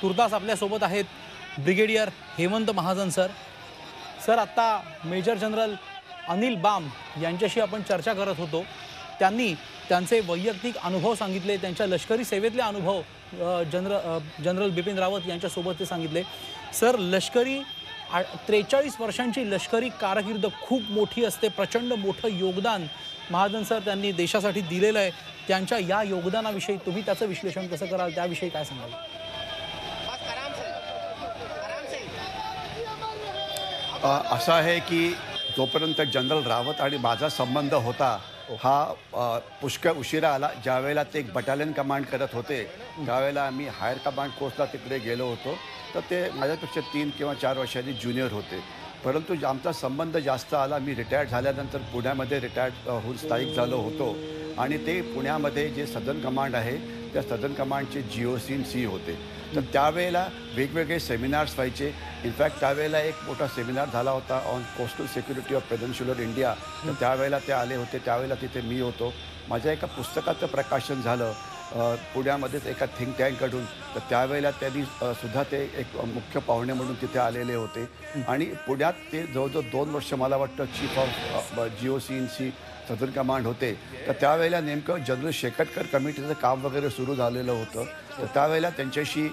तुर्तास आपल्यासोबत आहेत brigadier Hemant Mahajan sir. Sir, आता मेजर जनरल अनिल बाम यांच्याशी आपण चर्चा करत होतो. त्यांनी त्यांचे वैयक्तिक अनुभव सांगितले, त्यांच्या लष्करी सेवेतले अनुभव जनरल बिपिन रावत यांच्यासोबत ते सांगितले. सर, लष्करी 43 वर्षांची लष्करी कारकीर्द खूप मोठी असते, प्रचंड मोठं योगदान महाजन सर त्यांनी देशासाठी दिलेलं आहे. त्यांच्या या योगदानाविषयी तुम्ही त्याचं विश्लेषण कसं कराल, त्याविषयी काय सांगाल? असं आहे की जोपर्यंत जनरल रावत आणि माझा संबंध होता हा पुष्कळ उशिरा आला. ज्यावेळेला ते एक बटालियन कमांड करत होते त्यावेळेला आम्ही हायर कमांड कोर्सला तिकडे गेलो होतो, तर ते माझ्यापेक्षा 3 किंवा 4 वर्षांनी ज्युनियर होते. परंतु आमचा संबंध जास्त आला. मी रिटायर्ड झाल्यानंतर पुण्यामध्ये रिटायर्ड होऊन स्थायिक झालो होतो आणि ते पुण्यामध्ये जे सदर्न कमांड आहे त्या सदर्न कमांडचे GOC होते. तर त्यावेळेला वेगवेगळे सेमिनार्स व्हायचे. इनफॅक्ट त्यावेळेला एक मोठा सेमिनार झाला होता on coastal security of peninsular India. तर त्यावेळेला ते आले होते, त्यावेळेला तिथे मी होतो. माझ्या एका पुस्तकाचं प्रकाशन झालं पुण्यामध्येच एका थिंक टँककडून. तर त्यावेळेला त्यांनी सुद्धा ते एक मुख्य पाहुणे म्हणून तिथे आलेले होते आणि पुण्यात ते जवळजवळ 2 वर्ष मला वाटतं chief of GOC southern command होते. तर त्यावेळेला नेमकं जनरल शेकटकर कमिटीचं काम वगैरे सुरू झालेलं होतं. तर त्यावेळेला त्यांच्याशी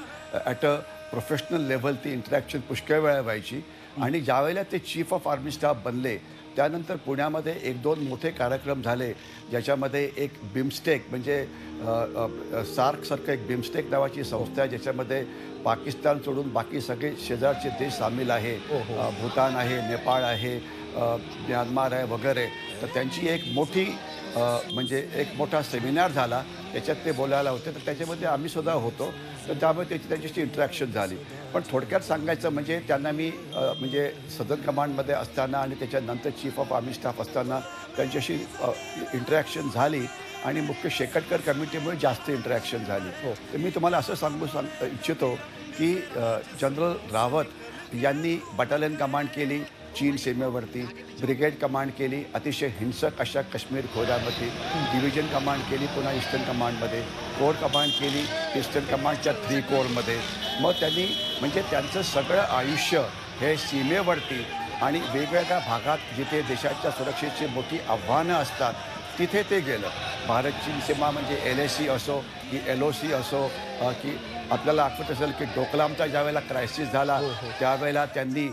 ॲट अ प्रोफेशनल लेव्हल ती इंटरॅक्शन पुष्कळ वेळा व्हायची. आणि ज्यावेळेला ते चीफ ऑफ आर्मी स्टाफ बनले त्यानंतर पुण्यामध्ये 1-2 मोठे कार्यक्रम झाले, ज्याच्यामध्ये एक बिमस्टेक म्हणजे सार्कसारखं एक बिमस्टेक नावाची संस्था आहे, ज्याच्यामध्ये पाकिस्तान सोडून बाकी सगळे शेजारचे देश सामील आहे. भूतान आहे, नेपाळ आहे, म्यानमार आहे वगैरे. तर त्यांची एक मोठी म्हणजे एक मोठा सेमिनार झाला, त्याच्यात ते बोलायला होते. तर त्याच्यामध्ये आम्ही सुद्धा होतो. तर त्यामुळे त्यांच्याशी इंटरॅक्शन झाली. पण थोडक्यात सांगायचं म्हणजे त्यांना मी म्हणजे सदर्न कमांडमध्ये असताना आणि त्याच्यानंतर चीफ ऑफ आर्मी स्टाफ असताना त्यांच्याशी इंटरॅक्शन झाली आणि मुख्य शेकटकर कमिटीमुळे जास्त इंटरॅक्शन झाली. तर मी तुम्हाला असं सांगू इच्छितो की जनरल रावत यांनी बटालियन कमांड केली चीन सीमेवरती, ब्रिगेड कमांड केली अतिशय हिंसक अशा काश्मीर खोऱ्यामध्ये, डिव्हिजन कमांड केली पुन्हा ईस्टर्न कमांडमध्ये, कोर कमांड केली ईस्टर्न कमांडच्या 3 कोरमध्ये. मग त्यांनी म्हणजे त्यांचं सगळं आयुष्य हे सीमेवरती आणि वेगवेगळ्या भागात जिथे देशाच्या सुरक्षेची मोठी आव्हानं असतात तिथे ते गेलं. भारत चीन सीमा म्हणजे LAC असो की LOC असो की आपल्याला आठवत असेल की डोकलामचा ज्यावेळेला क्रायसिस झाला त्यावेळेला त्यांनी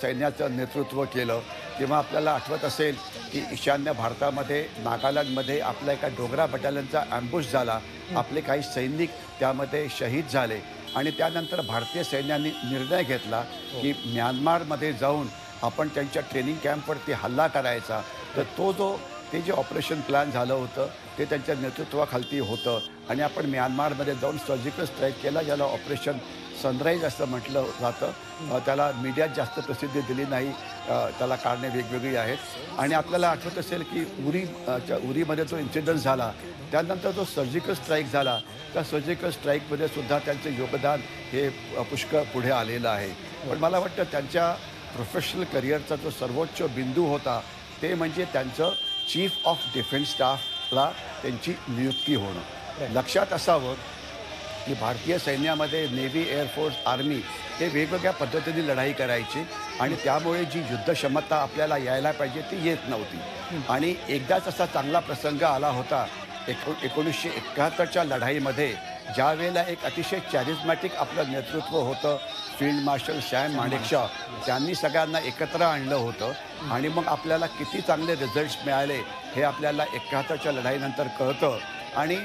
सैन्याचं नेतृत्व केलं. किंवा आपल्याला आठवत असेल की ईशान्य भारतामध्ये नागालँडमध्ये आपल्या एका डोगरा बटालियनचा ॲम्बुश झाला, आपले काही सैनिक त्यामध्ये शहीद झाले आणि त्यानंतर भारतीय सैन्याने निर्णय घेतला की म्यानमारमध्ये जाऊन आपण त्यांच्या ट्रेनिंग कॅम्पवरती हल्ला करायचा. तर ते जे ऑपरेशन प्लॅन झालं होतं ते त्यांच्या नेतृत्वाखाली होतं आणि आपण म्यानमारमध्ये जाऊन सर्जिकल स्ट्राईक केला, ज्याला ऑपरेशन सनराईज असं म्हटलं जातं. त्याला मीडियात जास्त प्रसिद्धी दिली नाही, त्याला कारणे वेगवेगळी आहेत. आणि आपल्याला आठवत असेल की उरीमध्ये जो इन्सिडन्स झाला त्यानंतर जो सर्जिकल स्ट्राईक झाला त्या सर्जिकल स्ट्राईकमध्ये सुद्धा त्यांचं योगदान हे पुष्कळ पुढे आलेलं आहे. पण मला वाटतं त्यांच्या प्रोफेशनल करिअरचा जो सर्वोच्च बिंदू होता ते म्हणजे त्यांचं चीफ ऑफ डिफेन्स स्टाफला त्यांची नियुक्ती होणं. लक्षात असावं की भारतीय सैन्यामध्ये नेव्ही, एअरफोर्स, आर्मी हे वेगवेगळ्या पद्धतीने लढाई करायची आणि त्यामुळे जी युद्धक्षमता आपल्याला यायला पाहिजे ती येत नव्हती. आणि एकदाच असा चांगला प्रसंग आला होता 1971च्या लढाईमध्ये, ज्यावेळेला एक अतिशय चॅरिझमॅटिक आपलं नेतृत्व होतं फील्ड मार्शल सॅम माणेकशॉ. त्यांनी सगळ्यांना एकत्र आणलं होतं आणि मग आपल्याला किती चांगले रिझल्ट्स मिळाले हे आपल्याला 71च्या लढाईनंतर कळतं. आणि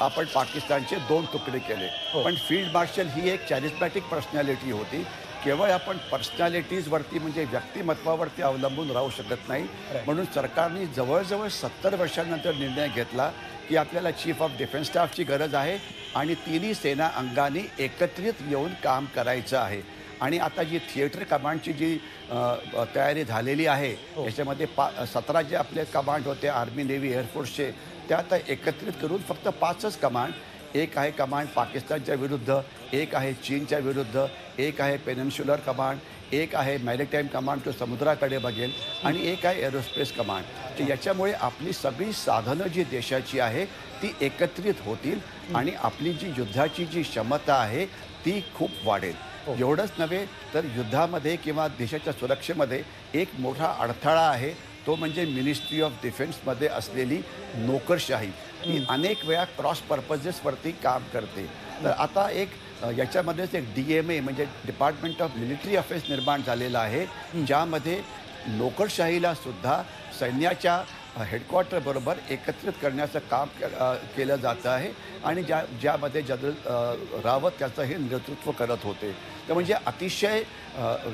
आपण पाकिस्तानचे 2 तुकडे केले. पण फील्ड मार्शल ही एक चॅरिझमॅटिक पर्सनॅलिटी होती. केवळ आपण पर्सनॅलिटीजवरती म्हणजे व्यक्तिमत्वावरती अवलंबून राहू शकत नाही. म्हणून सरकारने जवळजवळ 70 वर्षांनंतर निर्णय घेतला की आपल्याला चीफ ऑफ डिफेन्स स्टाफची गरज आहे आणि तिन्ही सेना अंगाने एकत्रित येऊन काम करायचं आहे. आणि आता जी थिएटर कमांडची जी तयारी झालेली आहे याच्यामध्ये 17 जे आपले कमांड होते आर्मी, नेव्ही, एअरफोर्सचे, त्या आता एकत्रित करून फक्त 5च कमांड. एक आहे कमांड पाकिस्तानच्या विरुद्ध, एक आहे चीनच्या विरुद्ध, एक आहे पेनिन्सुलर कमांड, एक आहे मॅरिटाईम कमांड जो समुद्राकडे बघेल आणि एक आहे एरोस्पेस कमांड. तर याच्यामुळे आपली सगळी साधनं जी देशाची आहे ती एकत्रित होतील आणि आपली जी युद्धाची जी क्षमता आहे ती खूप वाढेल. एवढंच नव्हे तर युद्धामध्ये किंवा देशाच्या सुरक्षेमध्ये एक मोठा अडथळा आहे, तो म्हणजे मिनिस्ट्री ऑफ डिफेन्समध्ये असलेली नोकरशाही. ही अनेक वेळा क्रॉस पर्पजेसवरती काम करते. तर आता एक याच्यामध्येच एक DMA म्हणजे डिपार्टमेंट ऑफ मिलिटरी अफेअर्स निर्माण झालेलं आहे, ज्यामध्ये नोकरशाहीला सुद्धा सैन्याच्या हेडक्वार्टरबरोबर एकत्रित करण्याचं काम केलं जातं आहे आणि ज्यामध्ये जनरल रावत त्याचं हे नेतृत्व करत होते. तर म्हणजे अतिशय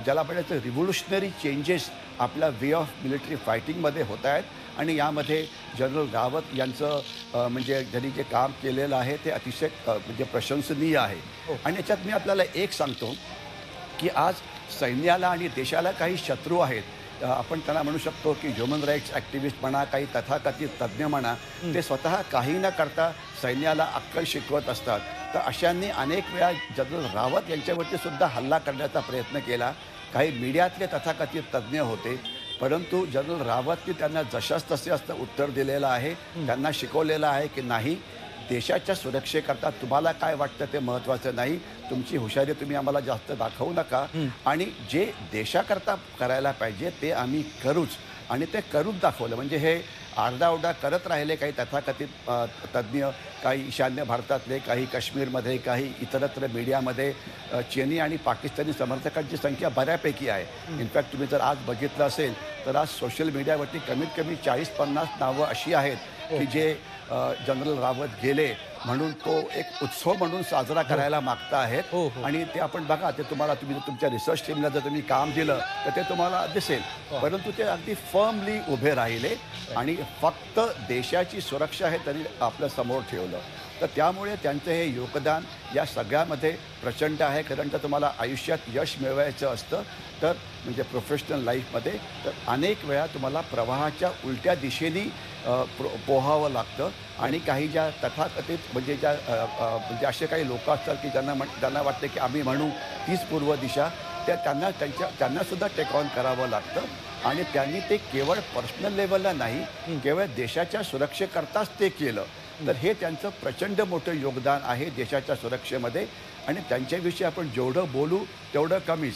ज्याला म्हणायचं रिव्होल्युशनरी चेंजेस आपल्या वे ऑफ मिलिटरी फायटिंगमध्ये होत आहेत आणि यामध्ये जनरल रावत यांचं म्हणजे त्यांनी जे काम केलेलं आहे ते अतिशय म्हणजे प्रशंसनीय आहे. आणि याच्यात मी आपल्याला एक सांगतो की आज सैन्याला आणि देशाला काही शत्रू आहेत. आपण त्यांना म्हणू शकतो की ह्युमन राईट्स ॲक्टिव्हिस्ट म्हणा, काही तथाकथित तज्ज्ञ म्हणा, ते स्वतः काही न करता सैन्याला अक्कल शिकवत असतात. तर अशांनी अनेक वेळा जनरल रावत यांच्यावरती सुद्धा हल्ला करण्याचा प्रयत्न केला. काही मीडियातले तथाकथित तज्ज्ञ होते, परंतु जनरल रावतनी त्यांना जशास तसे असं उत्तर दिलेलं आहे. त्यांना शिकवलेलं आहे की नाही, देशाच्या सुरक्षेकरता तुम्हाला काय वाटतं ते महत्त्वाचं नाही, तुमची हुशारी तुम्ही आम्हाला जास्त दाखवू नका आणि जे देशाकरता करायला पाहिजे ते आम्ही करूच. आणि ते करून दाखवलं. म्हणजे हे आरडाओरडा करत राहिले काही तथाकथित तज्ज्ञ, काही ईशान्य भारतातले, काही काश्मीरमध्ये, काही इतरत्र मीडियामध्ये चीनी आणि पाकिस्तानी समर्थकांची संख्या बऱ्यापैकी आहे. इनफॅक्ट तुम्ही जर आज बघितलं असेल तर आज सोशल मीडियावरती कमीत कमी 40-50 नावं अशी आहेत की जे जनरल रावत गेले म्हणून तो एक उत्सव म्हणून साजरा करायला मागता आहेत. आणि ते आपण बघा, ते तुम्हाला तुम्ही तुमच्या रिसर्च टीमला जर तुम्ही काम दिलं तर ते तुम्हाला दिसेल. परंतु ते अगदी फर्मली उभे राहिले आणि फक्त देशाची सुरक्षा हे त्यांनी आपल्या समोर ठेवलं. तर त्यामुळे त्यांचं हे योगदान या सगळ्यामध्ये प्रचंड आहे. कारण तर तुम्हाला आयुष्यात यश मिळवायचं असतं तर म्हणजे प्रोफेशनल लाईफमध्ये, तर अनेक वेळा तुम्हाला प्रवाहाच्या उलट्या दिशेने पोहावं लागतं. आणि काही ज्या तथाकथित म्हणजे म्हणजे असे काही लोक असतात की ज्यांना वाटतं की आम्ही म्हणू तीच पूर्व दिशा, त्यांनासुद्धा टेक ऑन करावं लागतं. आणि त्यांनी ते केवळ पर्सनल लेवलला नाही, केवळ देशाच्या सुरक्षेकरताच ते केलं. तर हे त्यांचं प्रचंड मोठं योगदान आहे देशाच्या सुरक्षेमध्ये. आणि त्यांच्याविषयी आपण जेवढं बोलू तेवढं कमीच.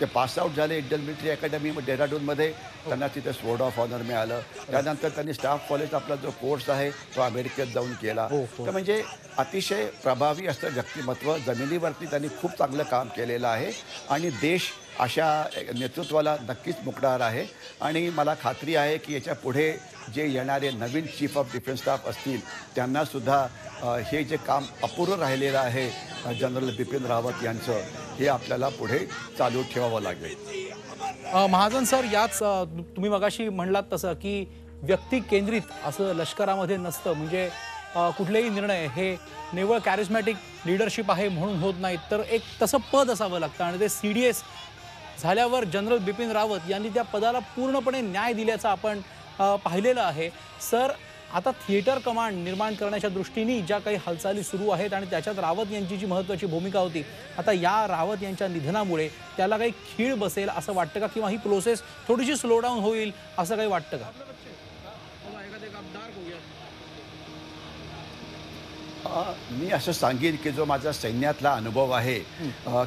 ते पासआउट झाले इंडियन मिलिटरी अकॅडमी डेहराडूनमध्ये, त्यांना तिथे स्वॉर्ड ऑफ ऑनर मिळालं. त्यानंतर त्यांनी स्टाफ कॉलेज आपला जो कोर्स आहे तो अमेरिकेत जाऊन केला. तर म्हणजे अतिशय प्रभावी असं व्यक्तिमत्व, जमिनीवरती त्यांनी खूप चांगलं काम केलेलं आहे आणि देश अशा नेतृत्वाला नक्कीच मुकणार आहे. आणि मला खात्री आहे की याच्या पुढे जे येणारे नवीन चीफ ऑफ डिफेन्स स्टाफ असतील त्यांनासुद्धा हे जे काम अपुरं राहिलेलं आहे जनरल बिपिन रावत यांचं, हे आपल्याला पुढे चालू ठेवावं लागेल. महाजन सर, याच तुम्ही मगाशी म्हणलात तसं की व्यक्ती केंद्रित असं लष्करामध्ये नसतं. म्हणजे कुठलेही निर्णय हे निव्वळ कॅरिस्मॅटिक लीडरशिप आहे म्हणून होत नाहीत, तर एक तसं पद असावं लागतं. आणि ते CDS झाल्यावर जनरल बिपिन रावत यांनी त्या पदाला पूर्णपणे न्याय दिल्याचं आपण पाहिलेलं आहे. सर, आता थिएटर कमांड निर्माण करण्याच्या दृष्टीने ज्या काही हालचाली सुरू आहेत आणि त्याच्यात रावत यांची जी महत्त्वाची भूमिका होती, आता या रावत यांच्या निधनामुळे त्याला काही खीळ बसेल असं वाटतं का, किंवा ही प्रोसेस थोडीशी स्लो डाऊन होईल असं काही वाटतं का? मी असं सांगेन की जो माझा सैन्यातला अनुभव आहे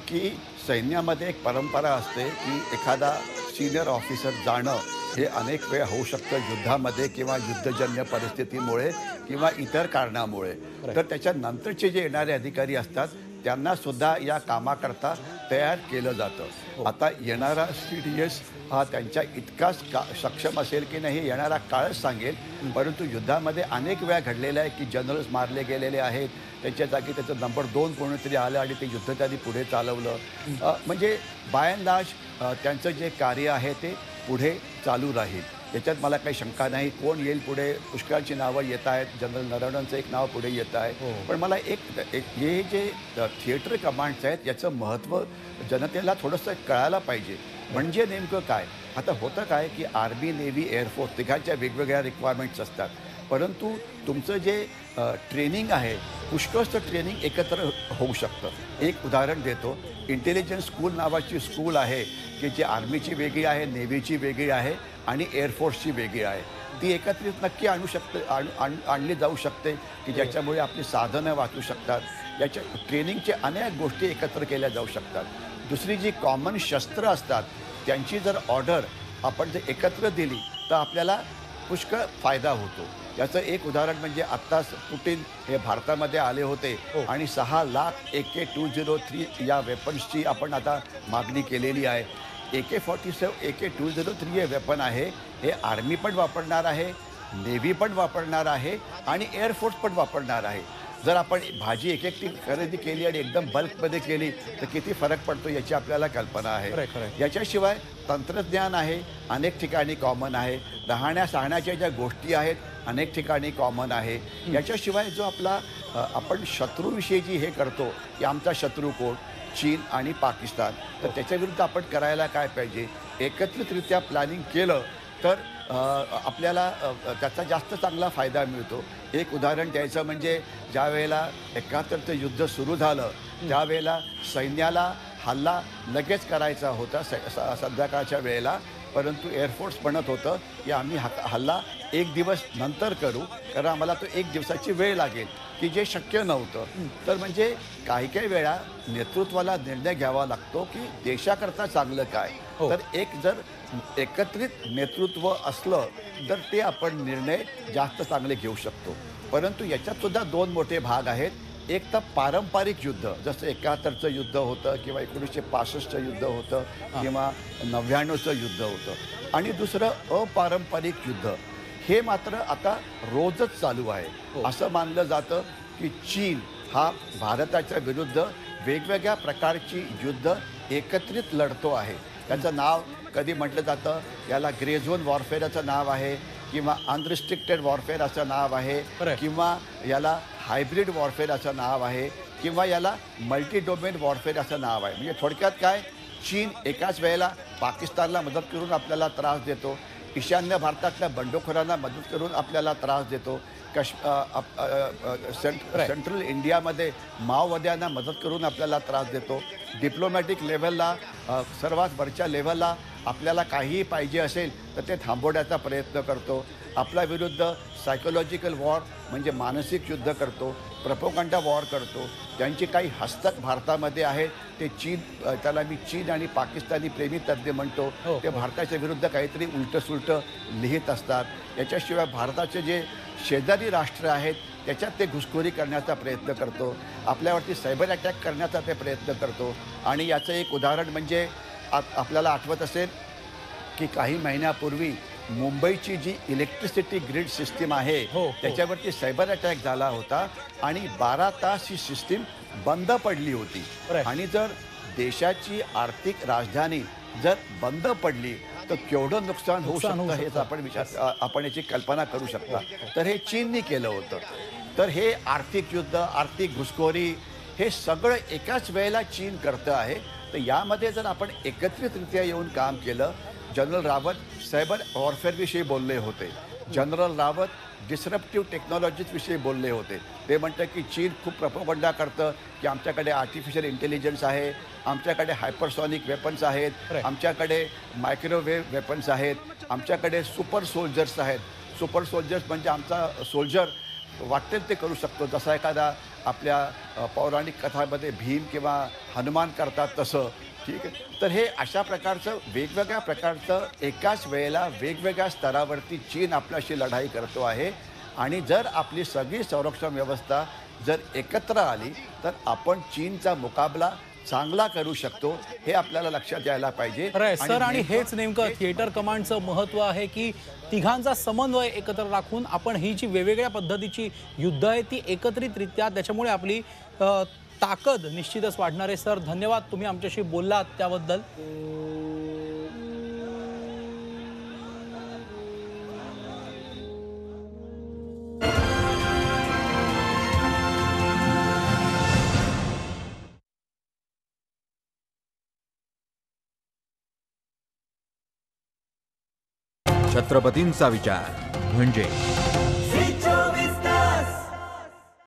की सैन्यामध्ये एक परंपरा असते की एखादा सिनियर ऑफिसर जाणं हे अनेक वेळ होऊ शकतं युद्धामध्ये किंवा युद्धजन्य परिस्थितीमुळे किंवा इतर कारणामुळे. तर त्याच्यानंतरचे जे येणारे अधिकारी असतात त्यांनासुद्धा या कामाकरता तयार केलं जातं. आता येणारा CDS हा त्यांच्या इतकाच सक्षम असेल की नाही हे येणारा काळच सांगेल. परंतु युद्धामध्ये अनेक वेळा घडलेलं आहे की जनरल्स मारले गेलेले आहेत, त्यांच्या जागी त्याचं नंबर 2 कोणीतरी आलं आणि ते युद्ध त्यांनी पुढे चालवलं. म्हणजे बाय अँड लार्ज त्यांचं जे कार्य आहे ते पुढे चालू राहील, याच्यात मला काही शंका नाही. कोण येईल पुढे, पुष्कळची नावं येत आहेत. जनरल नरवणेंचं एक नाव पुढे येत आहे. पण मला हे जे थिएटर कमांड्स आहेत याचं महत्त्व जनतेला थोडंसं कळायला पाहिजे. म्हणजे नेमकं काय, आता होतं काय की आर्मी, नेव्ही, एअरफोर्स तिघांच्या वेगवेगळ्या रिक्वायरमेंट्स असतात. परंतु तुमचं जे ट्रेनिंग आहे पुष्कळचं ट्रेनिंग एकत्र होऊ शकतं. एक उदाहरण देतो, इंटेलिजन्स स्कूल नावाची स्कूल आहे की जी आर्मीची वेगळी आहे, नेव्हीची वेगळी आहे आणि एअरफोर्सची वेगळी आहे. ती एकत्रित नक्की आणली जाऊ शकते की ज्याच्यामुळे आपली साधनं वाचू शकतात. याच्या ट्रेनिंगचे अनेक गोष्टी एकत्र केल्या जाऊ शकतात. दुसरी जी कॉमन शस्त्र असतात त्यांची जर ऑर्डर आपण जर एकत्र दिली तर आपल्याला पुष्कळ फायदा होतो. याचं एक उदाहरण म्हणजे आत्ताच पुटिन हे भारतामध्ये आले होते आणि 6 लाख AK-203 या वेपन्सची आपण आता मागणी केलेली आहे. AK-47 AK-203 हे वेपन आहे, हे आर्मी पण वापरणार आहे, नेव्ही पण वापरणार आहे आणि एअरफोर्स पण वापरणार आहे. जर आपण भाजी एक एकटी खरेदी केली आणि एकदम बल्कमध्ये केली तर किती फरक पडतो याची आपल्याला कल्पना आहे. याच्याशिवाय तंत्रज्ञान आहे, अनेक ठिकाणी कॉमन आहे. राहण्याच्या ज्या गोष्टी आहेत अनेक ठिकाणी कॉमन आहे. याच्याशिवाय जो आपला आपण शत्रूविषयी जी हे करतो की आमचा शत्रू कोण, चीन आणि पाकिस्तान, तर त्याच्याविरुद्ध आपण करायला काय पाहिजे, एकत्रितरित्या प्लॅनिंग केलं तर आपल्याला त्याचा जास्त चांगला फायदा मिळतो. एक उदाहरण द्यायचं म्हणजे ज्या वेळेला 71चं युद्ध सुरू झालं त्यावेळेला सैन्याला हल्ला लगेच करायचा होता संध्याकाळच्या वेळेला, परंतु एअरफोर्स म्हणत होतं की आम्ही हल्ला एक दिवस नंतर करू, कारण आम्हाला तो एक दिवसाची वेळ लागेल, की जे शक्य नव्हतं. तर म्हणजे काही काही वेळा नेतृत्वाला निर्णय घ्यावा लागतो की देशाकरता चांगलं काय. तर एक जर एकत्रित नेतृत्व असलं तर ते आपण निर्णय जास्त चांगले घेऊ शकतो. परंतु याच्यात सुद्धा 2 मोठे भाग आहेत. एक तर पारंपरिक युद्ध, जसं 71चं युद्ध होतं किंवा 1965चं युद्ध होतं किंवा 99चं युद्ध होतं, आणि दुसरं अपारंपरिक युद्ध. हे मात्र आता रोजच चालू आहे. असं मानलं जातं की चीन हा भारताच्या विरुद्ध वेगवेगळ्या प्रकारची युद्ध एकत्रित लढतो आहे. त्याचं नाव कधी म्हटलं जातं याला ग्रे झोन वॉरफेअरचं नाव आहे, किंवा अनरिस्ट्रिक्टेड वॉरफेअर असं नाव आहे, किंवा याला हायब्रिड वॉरफेअर असं नाव आहे, किंवा याला मल्टी डोमेन वॉरफेअर असं नाव आहे. म्हणजे थोडक्यात काय, चीन एकाच वेळेला पाकिस्तानला मदत करून आपल्याला त्रास देतो, ईशान्य भारतातल्या बंडखोरांना मदत करून आपल्याला त्रास देतो, सेंट्रल इंडियामध्ये माओवाद्यांना मदत करून आपल्याला त्रास देतो, डिप्लोमॅटिक लेव्हलला सर्वात वरच्या लेव्हलला आपल्याला काहीही पाहिजे असेल तर ते थांबवण्याचा प्रयत्न करतो, आपल्या विरुद्ध सायकोलॉजिकल वॉर म्हणजे मानसिक युद्ध करतो, प्रपोगंडा वॉर करतो. ज्यांची काही हस्तक भारतामध्ये आहेत ते चीन, त्याला मी चीन आणि पाकिस्तानी प्रेमी तज्ज्ञ म्हणतो, ते भारताच्या विरुद्ध काहीतरी उलटंसुलटं लिहित असतात. याच्याशिवाय भारताचे जे शेजारी राष्ट्र आहेत त्याच्यात ते घुसखोरी करण्याचा प्रयत्न करतो, आपल्यावरती सायबर अटॅक करण्याचा ते प्रयत्न करतो. आणि याचं एक उदाहरण म्हणजे आपल्याला आठवत असेल की काही महिन्यापूर्वी मुंबईची जी इलेक्ट्रिसिटी ग्रिड सिस्टीम आहे त्याच्यावरती सायबर अटॅक झाला होता आणि 12 तास ही सिस्टीम बंद पडली होती. आणि जर देशाची आर्थिक राजधानी जर बंद पडली तर केवढं नुकसान होऊ शकतं हे आपण याची कल्पना करू शकता. तर हे चीननी केलं होतं. तर हे आर्थिक युद्ध, आर्थिक घुसखोरी हे सगळं एकाच वेळेला चीन करतं आहे. तर यामध्ये जर आपण एकत्रितरित्या येऊन काम केलं, जनरल रावत सायबर वॉरफेअरविषयी बोलले होते, जनरल रावत डिस्रप्टिव्ह टेक्नॉलॉजीजविषयी बोलले होते. ते म्हणतात की चीन खूप प्रपोगंडा करतं की आमच्याकडे आर्टिफिशियल इंटेलिजन्स आहे, आमच्याकडे हायपरसॉनिक वेपन्स आहेत, आमच्याकडे मायक्रोवेव्ह वेपन्स आहेत, आमच्याकडे सुपर सोल्जर्स आहेत. सुपर सोल्जर्स म्हणजे आमचा सोल्जर वाटेल ते करू शकतो, जसा एखादा आपल्या पौराणिक कथामध्ये भीम किंवा हनुमान करतात तसं. ठीक आहे. तर हे अशा प्रकारचं वेगवेगळ्या प्रकारचं एकाच वेळेला वेगवेगळ्या स्तरावरती चीन आपल्याशी लढाई करतो आहे. आणि जर आपली सगळी संरक्षण व्यवस्था जर एकत्र आली तर आपण चीनचा मुकाबला चांगला करू शकतो, हे आपल्याला लक्षात यायला पाहिजे. सर, आणि हेच नेमकं थिएटर कमांडचं महत्त्व आहे की तिघांचा समन्वय एकत्र राखून आपण ही जी वेगवेगळ्या पद्धतीची युद्ध आहे ती एकत्रितरित्या, त्याच्यामुळे आपली ताकद निश्चितच वाढणार आहे. सर, धन्यवाद, तुम्ही आमच्याशी बोललात त्याबद्दल. छत्रपतींचा विचार म्हणजे